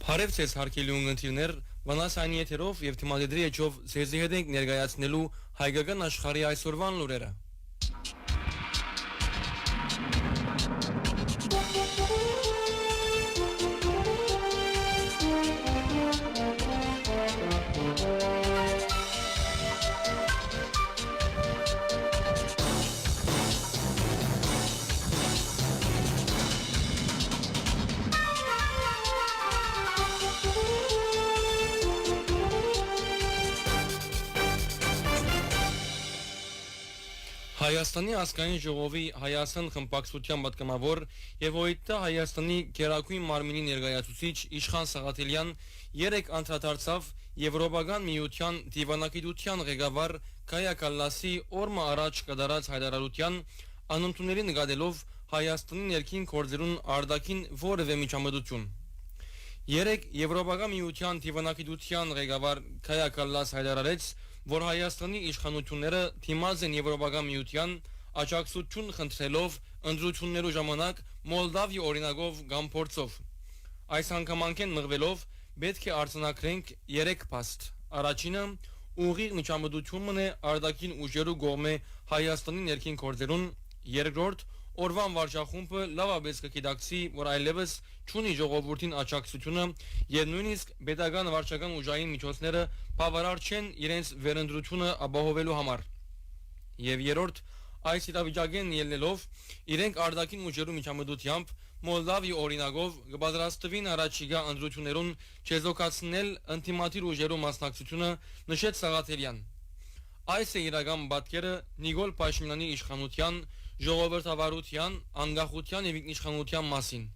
Հարև ցես հարկելի ունգընտիրներ, վանասանի եթերով և թիմադեդրի էջով ձեզի հետ ենք ներկայացնելու հայկական աշխարհի այսօրվան լուրերը։ Հայաստանի ազգային ժողովի Հայաստան խմբակցության պատգամավոր եւ ՕԻՏ Հայաստանի գերագույն մարմինի ներկայացուցիչ Իշխան Սաղաթելյան երեկ անդրադարձավ Եվրոպական միության դիվանագիտության ղեկավար Կայա Կալլասի օրը առաջ կատարած հայտարարության անընդունելի նկատելով Հայաստանի ներքին գործերուն արտաքին որևէ միջամտություն։ Երեկ Եվրոպական միության դիվանագիտության ղեկավար Կայա Կալլաս հայտարարեց, որ Հայաստանի իշխանությունները դիմաց են Եվրոպական միության աջակցություն խնդրելով ընտրություններու ժամանակ Մոլդավի օրինակով կամ փորձով։ Այս հանգամանքեն մղվելով պետք է արձանագրենք 3 փաստ։ Առաջինը ուղիղ միջամտությունն է արտաքին ուժերու կողմէ Հայաստանի ներքին գործերուն, երկրորդ Օրվան վարչախումբը լավաբես կգիտակցի, որ այլևս չունի ժողովրդին աջակցությունը եւ նույնիսկ պետական վարչական ուժային միջոցները բավարար չեն իրենց վերընտրությունը ապահովելու համար։ Եվ երրորդ այս իրավիճակեն ելնելով իրենք արտաքին ուժերու միջամտությամբ Մոլդավի օրինակով կպատրաստվին առաջիկա ընտրություններուն չեզոքացնել ընդդիմադիր ուժերու մասնակցությունը, նշեց Սաղաթելյան։ Այս է իրական պատկերը Նիկոլ Փաշինյանի իշխանության, ժողովրդավարության, անկախության եւ ինքնիշխանության մասին։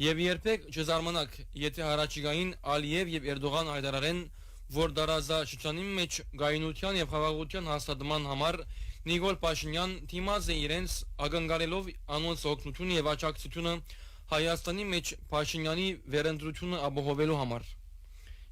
Եվ երբեք չզարմանաք, եթե առաջիկային Ալիև եւ Էրդողան հայտարարեն, որ դարաշրջանի մեջ գայունության եւ խաղաղության հաստատման համար Նիկոլ Փաշինյան դիմաց է իրենց ակնկալելով անոնց օգնությունը եւ աջակցությունը Հայաստանի մեջ Փաշինյանի վերընտրությունը ապահովելու համար։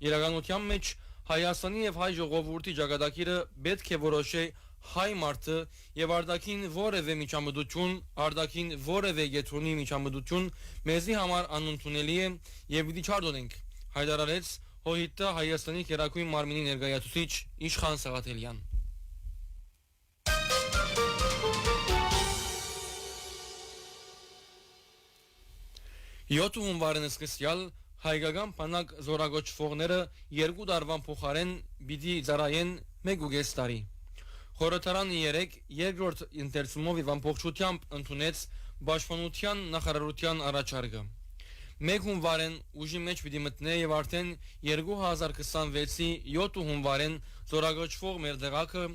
Իրականության մեջ Հայաստանի եւ հայ ժողովրդի ճակատագիրը պետք է որոշե հայ մարդը եւ արտաքին որևէ միջամտություն, արտաքին որևէ գետրոնի միջամտություն մեզի համար անընդունելի է եւ պիտի չարդոնենք, հայտարարեց ՕԻՏ Հայաստանի գերագույն մարմինի ներկայացուցիչ Իշխան Սաղաթելյան։ 7 հունվարին սկսյալ հայկական բանակ զորագոչվողները 2 տարվան փոխարեն պիտի ծառայեն 1.5 տարի։ Խորհրդարանը երեկ երկրորդ ընթերցումով եւ ամբողջությամբ ընդունեց Պաշտպանության նախարարության առաջարկը։ 1 հունվարին ուժի մեջ պիտի մտնե եւ արդեն 2026-ի 7 հունվարին զորագոչվող մեր դեղակը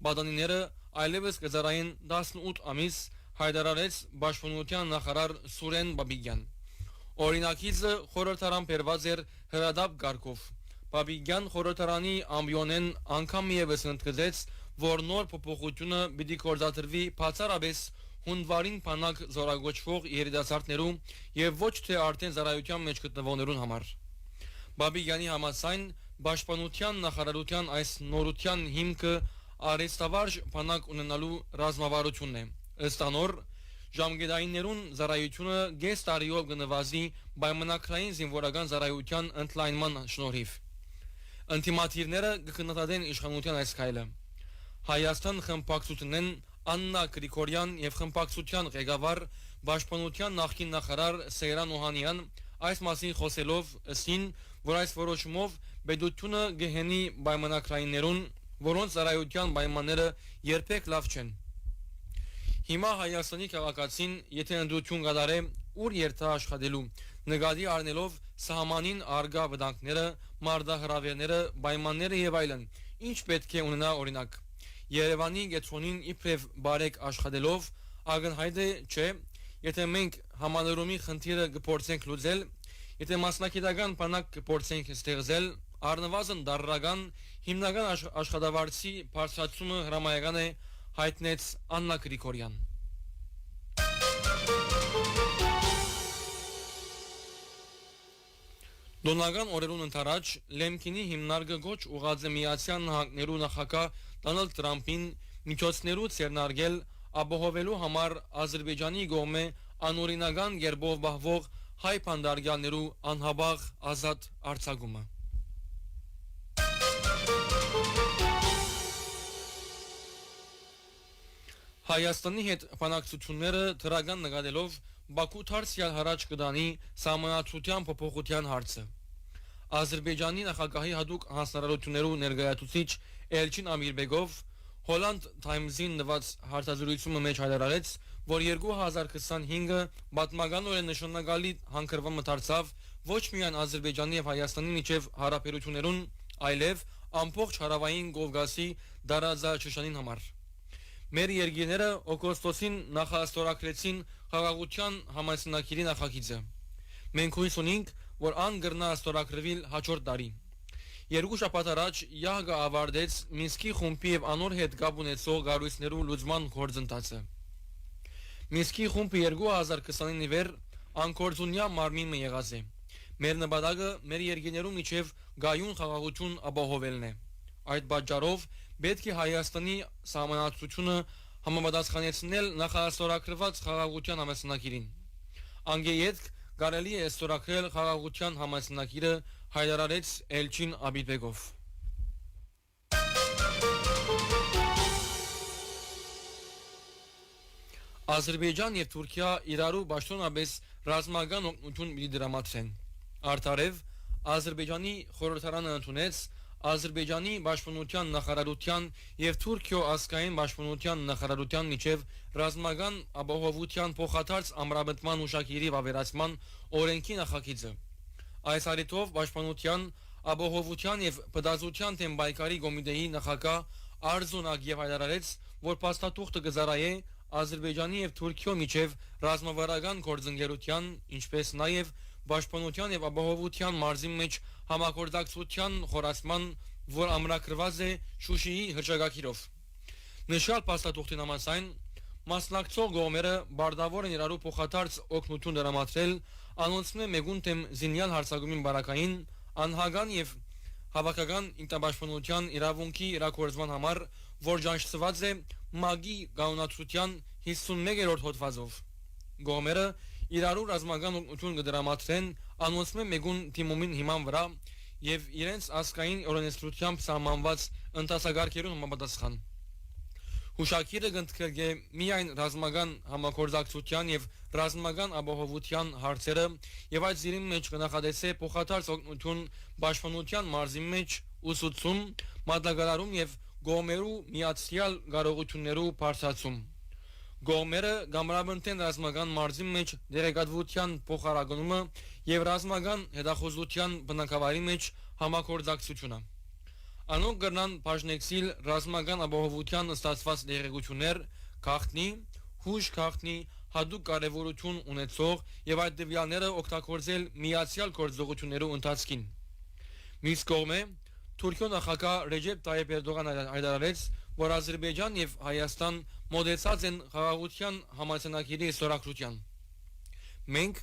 բադանիները այլևս կծառայեն 18 ամիս, հայտարարեց Պաշտպանության նախարար Սուրեն Բաբիկյան։ Օրինակիցը խորհրդարան բերված էր հրադապ կարգով։ Բաբիկյան խորհրդարանի ամբիոնեն անգամ միևս ընդգծեց, որ նոր փոփոխությունը պիտի գործադրվի բացառապես հունվարին բանակ զորագոչվող երիտասարդներու եւ ոչ թե արդեն ծառայության մեջ գտնվողներուն համար։ Բաբիկյանի համաձայն Պաշտպանության նախարարության այս նորության հիմքը արհեստավարժ բանակ ունենալու ռազմավարությունն է։ Ըստ անոր Ժամկետայիններուն ծառայությունը 5 տարիով կնվազի պայմանագրային զինվորական ծառայության ընդլայնման շնորհիվ։ Ընդդիմադիրները կքննադատեն իշխանության այս քայլը։ Հայաստան խմբակցությունն Աննա Գրիգորյան եւ խմբակցության ղեկավար Պաշտպանության նախկին նախարար Սեյրան Օհանյան այս մասին խոսելով ըսին, որ այս որոշումով պետությունը գհենի պայմանագրայիններուն, որոնց ծառայության պայմանները երբեք լավ չեն։ Հիմա Հայաստանի քաղաքացին, եթե ընդդություն կատարե, ուր երթա աշխատելու, նկատի առնելով սահմանին արգա վտանգները, մարտահրավերները, պայմանները եւ այլն, ինչ պետք է ունենա օրինակ։ Երևանի գետրոնին իբրև բարեկ աշխատելով, ակնհայտ է, չէ, եթե մենք համալրումի խնդիրը կփորձենք լուծել, եթե մասնակիտական բանակ կփորձենք ստեղծել, առնվազն դարրական հիմնական աշխատավարձի բարձրացումը հրամայական է, հայտնեց Աննա Գրիգորյան։ Դոնական օրերուն ընթരാճ Լեմքինի հիմնարկը գոչ ուղղած է Միացյալ Նահանգներու նախագահ Դոնալդ Թրամփին միջոցներու ցերնարգել ապահովելու համար Ադրբեջանի կողմէ անօրինական գերբով բահվող հայ փանդարգյալներու անհաբաղ ազատ արձակումը։ Հայաստանի հետ բանակցությունները դրական նկատելով Բաքու դարձյալ հարաճ կդանի սահմանադրության փոփոխության հարցը։ Ադրբեջանի նախագահի հատուկ հանձնարարություններու ներկայացուցիչ Էլչին Ամիրբեգով Հոլանդ Թայմզին նված հարցազրույցում մեջ հայտարարեց, որ 2025-ը պատմականորեն նշանակալի հանգրվան մտարցավ ոչ միայն Ադրբեջանի եւ Հայաստանի միջև հարաբերություններուն, այլև ամբողջ հարավային Կովկասի դարաձայնչաշանին համար։ Մեր երկիրները օգոստոսին նախաստորագրեցին խաղաղության համայնքների նախագիծը։ Մենք հույս ունենք, որ ան կգրնա ստորագրվել հաջորդ տարի։ Երկու շաբաթ առաջ ՀԱԳ-ը ավարտեց Մինսկի խումբի եւ անոր հետ կապ ունեցող գառույցներու լուծման գործընթացը։ Մինսկի խումբը 2029-ի վեր անկորձունյա մարմին եղած է։ Մեր նպատակը մեր երկիրներու միջև գայուն խաղաղություն ապահովելն է։ Այդ պատճառով պետք է Հայաստանի սահմանադրությունը համապատասխանեցնել նախաստորագրված խաղաղության համաձայնագիրին։ Անգեյետ կարելի է ստորագրել խաղաղության համաձայնագիրը, հայտարարեց Էլչին Աբիբեգով։ Ադրբեջան եւ Թուրքիա իրարու պաշտոնապես ռազմական օգնություն մի դրամատրեն։ Արդարև Ադրբեջանի խորհրդարանը ընդունեց Ադրբեջանի պաշտպանության նախարարության եւ Թուրքիո ազգային պաշտպանության նախարարության միջև ռազմական ապահովության փոխադարձ ամրապնդման ուշագիրի վավերացման օրենքի նախագիծը։ Այս առիթով պաշտպանության, ապահովության եւ բդազության թեմ բայկարի կոմիտեի նախագահ Արզուն Ագիև հայտարարեց, որ փաստաթուղթը կզարայե Ադրբեջանի եւ Թուրքիո միջև ռազմավարական գործընկերության, ինչպես նաեւ պաշտպանության եւ ապահովության մարզի մեջ համագործակցության խորացման, որ ամրագրված է Շուշիի հրճակագիրով։ Նշյալ փաստաթուղթի համաձայն մասնակցող կողմերը բարդավոր են իրարու փոխադարձ օգնություն դրամատրել անոնցնե մեգուն թեմ զինյալ հարձակումին բարակային, անհագան եւ հավաքական ինտապաշտպանության իրավունքի իրագործման համար, որ ճանաչված է ՄԱԳ-ի կանոնացության 51-րդ հոդվածով։ Կողմերը իրարու ռազմական օգնություն կդրամատրեն անոնցմե մեգուն թիմումին հիման վրա եւ իրենց ազգային օրենսդրությամբ սահմանված ընթացակարգերուն համապատասխան։ Հուշագիրը կընդգրկե միայն ռազմական համագործակցության եւ ռազմական ապահովության հարցերը եւ այդ զիրի մեջ կնախադեսե փոխադարձ օգնություն պաշտպանության մարզի մեջ ուսուցում, մատակարարում եւ կողմերու միացյալ կարողություններու բարձրացում։ Կողմերը կամրապնդեն ռազմական մարզի մեջ դերեկատվության փոխարակումը եւ ռազմական հետախուզության բնակավարի մեջ համագործակցությունը։ Անոնք կրնան բաժնեկցիլ ռազմական ապահովության ստացված դերեկություններ, գաղտնի, հուշ գաղտնի, հատուկ կարևորություն ունեցող եւ այդ դեպիալները օգտագործել միացյալ գործողություններու ընթացքին։ Մյուս կողմը Թուրքիո նախագահ Ռեջեփ Տայիփ Էրդողանը հայտարարեց, որ Ադրբեջան եւ Հայաստան մոդեցած են խաղաղության համաձայնագիրի ստորագրության։ Մենք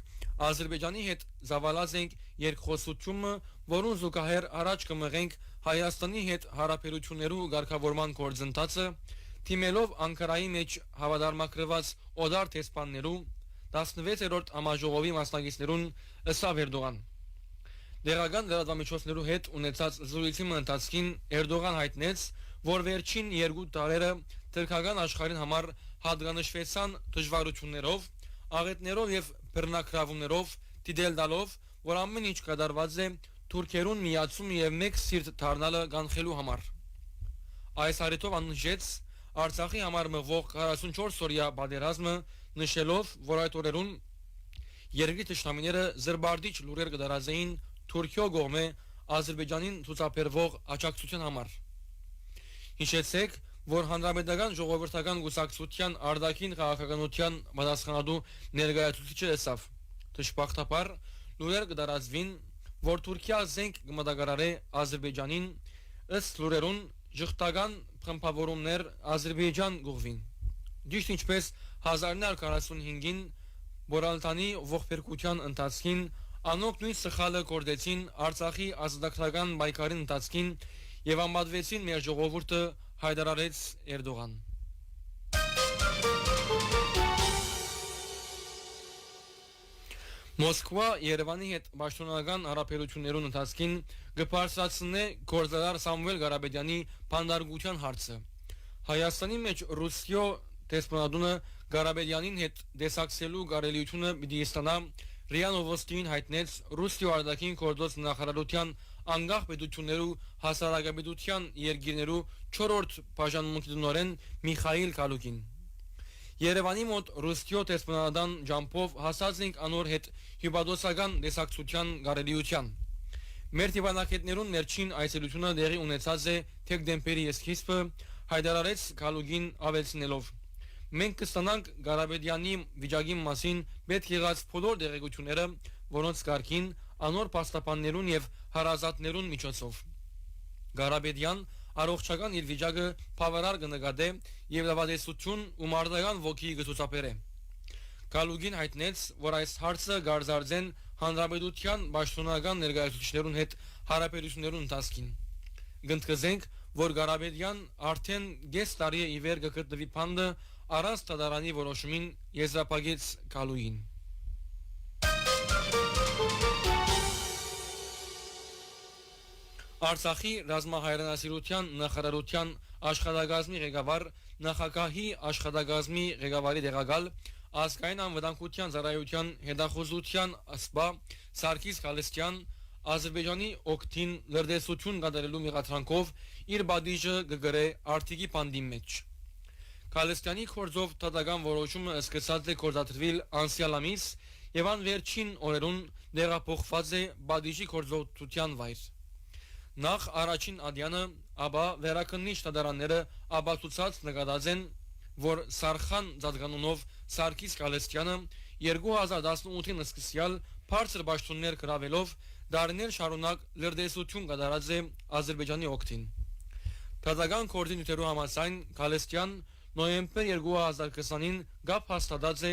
Ադրբեջանի հետ զավալած ենք երկխոսությունը, որուն զուգահեռ առաջ կմղենք Հայաստանի հետ հարաբերություններու ղեկավարման գործընթացը, թիմելով Անկարայի մեջ հավատարմագրված օդար տեսփաններու 16-րդ համաժողովի մասնակիցներուն ըսավ Էրդողան։ Դերական լրատվամիջոցներու հետ ունեցած զրույցի ընթացքին Էրդողան հայտնեց, որ վերջին 2 տարերը թուրքական աշխարհին համար հատկանշվեցան դժվարություններով, աղետներով եւ բռնակրավումներով, դիտել տալով, որ ամեն ինչ կատարված է թուրքերուն միացում եւ մեկ սիրտ դառնալը կանխելու համար։ Այս առիթով աննշեց Արցախի համար մղվող 44 օրյա պատերազմը, նշելով, որ այդ օրերուն երկրի թշնամիները զրբարդիչ լուրեր կդարազեին Թուրքիո կողմէ Ադրբեջանին ցուցաբերվող աջակցության համար։ Հիշեցեք, որ հանրապետական ժողովրդական կուսակցության արտաքին քաղաքականության պատասխանատու ներկայացուցիչը ըսավ. Դժբախտաբար լուրեր կդարածվին, որ Թուրքիա զենք կմտակարարե Ադրբեջանին, ըստ լուրերուն ժխտական խմբավորումներ Ադրբեջան գուղվին։ Ճիշտ ինչպես 1945-ին Բորալտանի ողբերգության ընթացքին անոնք նույն սխալը կորդեցին Արցախի ազատագրական պայքարի ընթացքին եւ ամբատվեցին մեր ժողովուրդը, հայտարարեց Էրդողան։ Մոսկվա Երևանի հետ պաշտոնական հարաբերություններուն ընթացքին կբարձրացնե գործարար Սամվել Ղարաբեդյանի բանդարգության հարցը։ Հայաստանի մեջ Ռուսիո դեսպանատունը Ղարաբեդյանին հետ դեսակցելու կարելիությունը պիտի ստանա ՌԻԱ Նովոստին հայտնեց Ռուսիո արտաքին գործոս նախարարության անկախ պետություններու հասարակապետության երկիրներու 4-րդ բաժանմունքի տնօրեն Միխայիլ Կալուկին։ Երևանի մոտ Ռուսիո դեսպանատան ջամփով հասած ենք անոր հետ հյուպատոսական դեսակցության կարելիության։ Մեր դիվանագետներուն ներչին այցելությունը դեղի ունեցած է դեկտեմբերի սկիզբը, հայտարարեց Կալուկին ավելցնելով. Մենք կստանանք Ղարաբեդյանի վիճակի մասին պետք եղած բոլոր դեղեցությունները, որոնց կարգին անոր փաստաբաններուն եւ հարազատներուն միջոցով։ Ղարաբեդյան առողջական իր վիճակը բավարար կնկատե եւ լավատեսություն ու մարդկան ոգի կցուցաբերե։ Կալուկին հայտնեց, որ այս հարցը գարձարձեն հանրապետության պաշտոնական ներկայացուցիչներուն հետ հարաբերություններուն ընթացքին։ Գնդկզենք, որ Ղարաբեդյան արդեն գես տարի է ի վեր կգտնվի փանդը առանց դատարանի որոշումին եզրափակեց Կալուկին։ Արցախի ռազմահայրենասիրության նախարարության աշխատակազմի ղեկավար նախագահի աշխատակազմի ղեկավարի տեղակալ ազգային անվտանգության ծառայության հետախուզության ասպա Սարգիս Գալստյան Ադրբեջանի օգտին լրտեսություն կատարելու մեղադրանքով իր բադիժը կգրե Արտիկի բանդի մեջ։ Գալստյանի կորձով դատական որոշումը սկսած է գործադրվել անցյալ ամիս եւ անվերջին օրերուն տեղափոխված է բադիժի գործողության վայր։ Նախ առաջին ադյանը, ապա վերակնիչ դատարանները ապացուցած նկատած են, որ Սարխան Ձադկանունով Սարգիս Գալստյանը 2018-ին սկսյալ բարձր պաշտոններ գրավելով դարիներ շարունակ լրտեսություն կատարած է Ադրբեջանի օգտին։ Դատական գործի նյութերու համաձայն Գալստյան նոյեմբեր 2020-ին գապ հաստատած է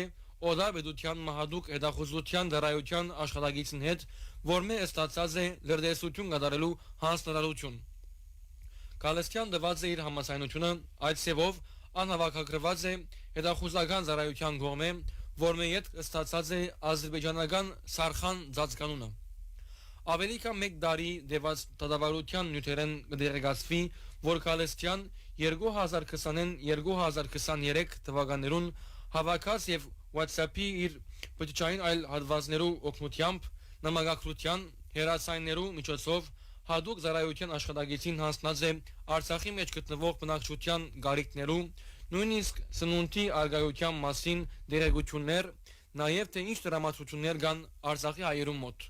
Օդաբեդության մահադուկ հետախուզության դարայության աշխատակիցին հետ, որ մե ստացած է լրտեսություն կատարելու հանձնարարություն։ Գալստյան դված է իր համաձայնությունը այդ սևով անհավաքագրված է հետախուզական ծառայության կողմէ, որ մե հետ ստացած է ադրբեջանական Սարխան Ձադկանունը։ Ավելի քան 1 տարի դեված դատավարության նյութերեն կդեղեկացվի, որ Գալստյան 2020-ին 2023 թվականներուն հավաքած եւ WhatsApp-ի իր բջջային այլ հատվածներու օգնությամբ նամակագրության հերացայիններու միջոցով հadoop ծառայության աշխատակիցին հանձնած է Արցախի մեջ գտնվող բնակչության գարիկներու, նույնիսկ սնունդի արգայության մասին դերեկություններ, նաեւ թե ինչ դրամատրություններ կան Արցախի հայերու մոտ։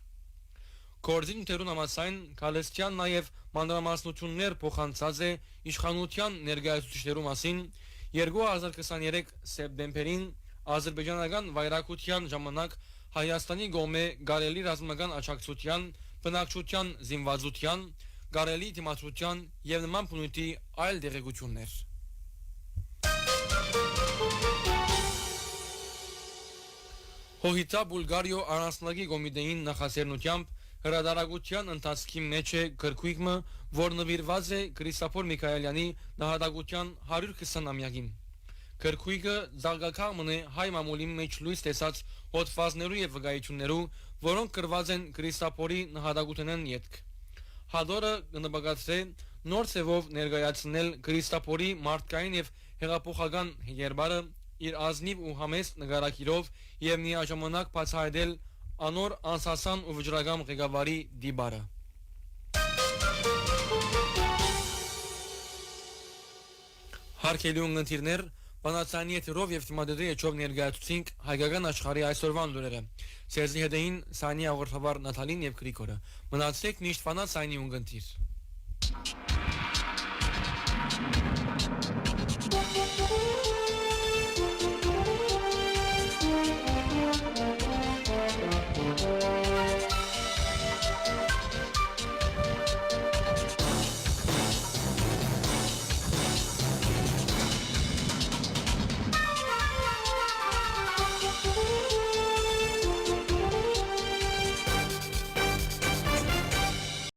Կորձին թերուն համաձայն Գալստյան նաեւ մանրամասնություններ փոխանցած է իշխանության ներկայացուցիչներու մասին 2023 սեպտեմբերին Ադրբեջանական վայրակության ժամանակ Հայաստանի գոմե գարելի ռազմական աջակցության, բնակչության զինվածության, գարելի դիմադրության եւ նման բնույթի այլ դեղեցություններ։ Հոհիտա Բուլգարիո առանցնագի կոմիտեին նախաձեռնությամբ հրադարագության ընթացքի մեջ է գրքույկը, որ նվիրված է Քրիստոֆոր Միքայելյանի նահատակության 120-ամյակին։ Գրքույկը զարգացման է հայ մամուլի մեջ լույս տեսած հոդվածներու եւ վկայություններու, որոնք գրված են Քրիստոֆորի նահատակութենեն յետք։ Հադորը նպատակացրե նոր ցևով ներկայացնել Քրիստոֆորի մարդկային եւ հեղափոխական երբարը իր ազնիվ ու համեստ նկարակիրով եւ միաժամանակ բացահայտել անոր անսասան ու վճռական ղեկավարի դիբարը։ Հարկելի ունգընթիրներ, բանացանի եթերով եւ թիմադերի եչով ներկայացուցինք հայկական աշխարհի այսօրվան լուրերը։ Սերզի հետեին Սանի աղորդավար Նաթալին եւ Գրիգորը։ Մնացեք միշտ ֆանատ Սանի ունգընթիր։